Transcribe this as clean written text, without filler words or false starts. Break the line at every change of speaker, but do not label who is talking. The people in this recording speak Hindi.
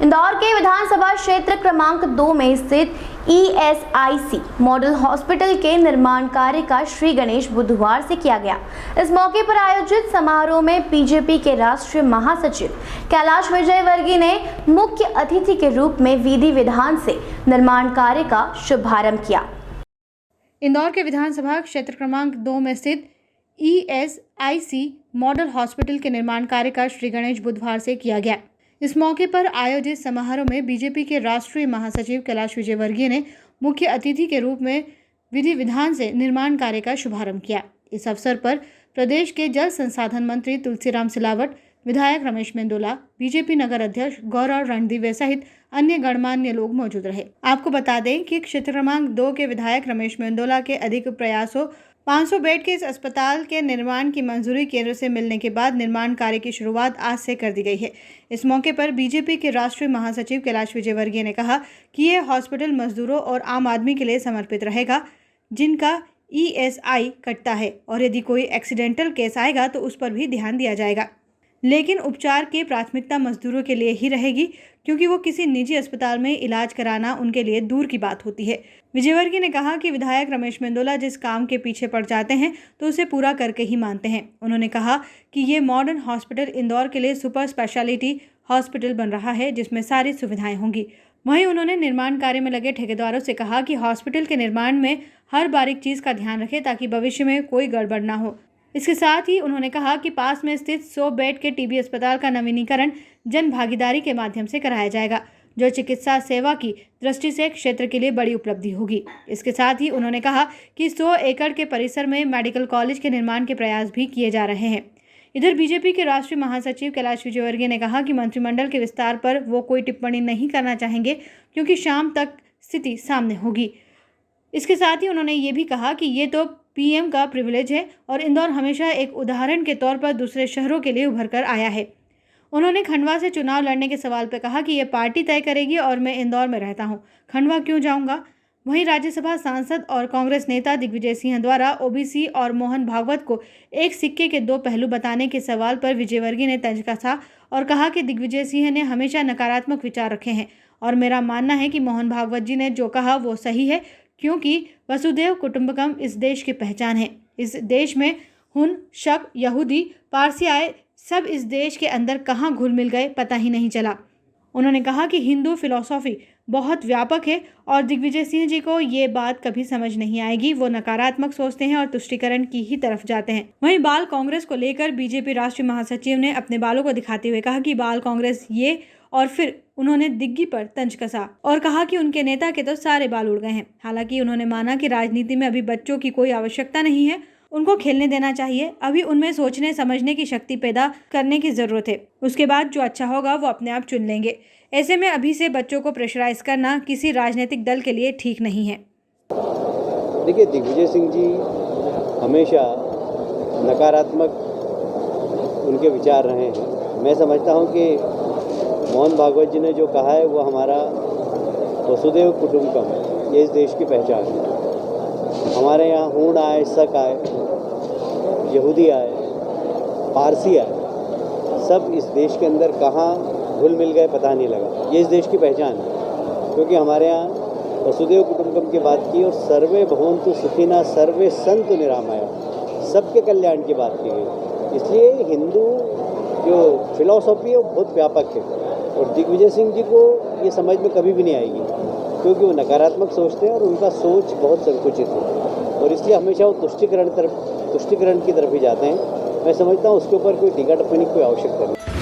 इंदौर के विधानसभा क्षेत्र क्रमांक 2 में स्थित ESIC मॉडल हॉस्पिटल के निर्माण कार्य का श्री गणेश बुधवार से किया गया। इस मौके पर आयोजित समारोह में बीजेपी के राष्ट्रीय महासचिव कैलाश विजयवर्गीय ने मुख्य अतिथि के रूप में विधि विधान से निर्माण कार्य का शुभारंभ किया।
इंदौर के विधानसभा क्षेत्र क्रमांक 2 में स्थित ESIC मॉडल हॉस्पिटल के निर्माण कार्य का श्री गणेश बुधवार से किया गया। इस मौके पर आयोजित समारोह में बीजेपी के राष्ट्रीय महासचिव कैलाश विजयवर्गीय ने मुख्य अतिथि के रूप में विधि विधान से निर्माण कार्य का शुभारंभ किया। इस अवसर पर प्रदेश के जल संसाधन मंत्री तुलसीराम सिलावट, विधायक रमेश मेंदोला, बीजेपी नगर अध्यक्ष गौरव रणदीवे सहित अन्य गणमान्य लोग मौजूद रहे। आपको बता दें कि क्षेत्र क्रमांक 2 के विधायक रमेश मेंदोला के अधिक प्रयासों 500 बेड के इस अस्पताल के निर्माण की मंजूरी केंद्र से मिलने के बाद निर्माण कार्य की शुरुआत आज से कर दी गई है। इस मौके पर बीजेपी के राष्ट्रीय महासचिव कैलाश विजयवर्गीय ने कहा कि यह हॉस्पिटल मजदूरों और आम आदमी के लिए समर्पित रहेगा जिनका ESI कटता है, और यदि कोई एक्सीडेंटल केस आएगा तो उस पर भी ध्यान दिया जाएगा, लेकिन उपचार की प्राथमिकता मजदूरों के लिए ही रहेगी क्योंकि वो किसी निजी अस्पताल में इलाज कराना उनके लिए दूर की बात होती है। विजयवर्गीय ने कहा कि विधायक रमेश मेंदोला जिस काम के पीछे पड़ जाते हैं तो उसे पूरा करके ही मानते हैं। उन्होंने कहा कि ये मॉडर्न हॉस्पिटल इंदौर के लिए सुपर स्पेशलिटी हॉस्पिटल बन रहा है जिसमें सारी सुविधाएं होंगी। वहीं उन्होंने निर्माण कार्य में लगे ठेकेदारों से कहा कि हॉस्पिटल के निर्माण में हर बारीक चीज़ का ध्यान रखें ताकि भविष्य में कोई गड़बड़ ना हो। इसके साथ ही उन्होंने कहा कि पास में स्थित 100 बेड के TB अस्पताल का नवीनीकरण जन भागीदारी के माध्यम से कराया जाएगा, जो चिकित्सा सेवा की दृष्टि से क्षेत्र के लिए बड़ी उपलब्धि होगी। इसके साथ ही उन्होंने कहा कि 100 एकड़ के परिसर में मेडिकल कॉलेज के निर्माण के प्रयास भी किए जा रहे हैं। इधर बीजेपी के राष्ट्रीय महासचिव कैलाश विजयवर्गीय ने कहा कि मंत्रिमंडल के विस्तार पर वो कोई टिप्पणी नहीं करना चाहेंगे क्योंकि शाम तक स्थिति सामने होगी। इसके साथ ही उन्होंने ये भी कहा कि ये तो PM का प्रिविलेज है और इंदौर हमेशा एक उदाहरण के तौर पर दूसरे शहरों के लिए उभर कर आया है। उन्होंने खंडवा से चुनाव लड़ने के सवाल पर कहा कि ये पार्टी तय करेगी और मैं इंदौर में रहता हूं, खंडवा क्यों जाऊंगा। वहीं राज्यसभा सांसद और कांग्रेस नेता दिग्विजय सिंह द्वारा OBC और मोहन भागवत को एक सिक्के के दो पहलू बताने के सवाल पर विजयवर्गीय ने तंज कसा और कहा कि दिग्विजय सिंह ने हमेशा नकारात्मक विचार रखे हैं और मेरा मानना है कि मोहन भागवत जी ने जो कहा वो सही है, क्योंकि वसुधैव कुटुंबकम इस देश की पहचान है। इस देश में हुन, शक, यहूदी, पारसी आए, सब इस देश के अंदर कहाँ घुल मिल गए पता ही नहीं चला। उन्होंने कहा कि हिंदू फिलॉसफी बहुत व्यापक है और दिग्विजय सिंह जी को ये बात कभी समझ नहीं आएगी। वो नकारात्मक सोचते हैं और तुष्टीकरण की ही तरफ जाते हैं। वहीं बाल कांग्रेस को लेकर बीजेपी राष्ट्रीय महासचिव ने अपने बालों को दिखाते हुए कहा कि बाल कांग्रेस ये, और फिर उन्होंने दिग्गी पर तंज कसा और कहा कि उनके नेता के तो सारे बाल उड़ गए हैं। हालांकि उन्होंने माना कि राजनीति में अभी बच्चों की कोई आवश्यकता नहीं है, उनको खेलने देना चाहिए। अभी उनमें सोचने समझने की शक्ति पैदा करने की जरूरत है, उसके बाद जो अच्छा होगा वो अपने आप चुन लेंगे। ऐसे में अभी से बच्चों को प्रेशराइज करना किसी राजनीतिक दल के लिए ठीक नहीं है।
देखिए, दिग्विजय सिंह जी हमेशा नकारात्मक उनके विचार रहे हैं। मैं समझता हूँ कि मोहन भागवत जी ने जो कहा है वो हमारा वसुधैव कुटुंबकम, ये इस देश की पहचान है। हमारे यहाँ हूण आए, शक आए, यहूदी आए, पारसी आए, सब इस देश के अंदर कहाँ घुल मिल गए पता नहीं लगा। ये इस देश की पहचान है, क्योंकि हमारे यहाँ वसुधैव कुटुंबकम की बात की और सर्वे भवन्तु सुखिनः सर्वे सन्तु निरामया, सबके कल्याण की बात की गई। इसलिए हिंदू जो फिलॉसफी है वो बहुत व्यापक है और दिग्विजय सिंह जी को ये समझ में कभी भी नहीं आएगी, क्योंकि वो नकारात्मक सोचते हैं और उनका सोच बहुत संकुचित है और इसलिए हमेशा वो तुष्टीकरण की तरफ ही जाते हैं। मैं समझता हूँ उसके ऊपर कोई टीका टिप्पणी कोई आवश्यकता नहीं।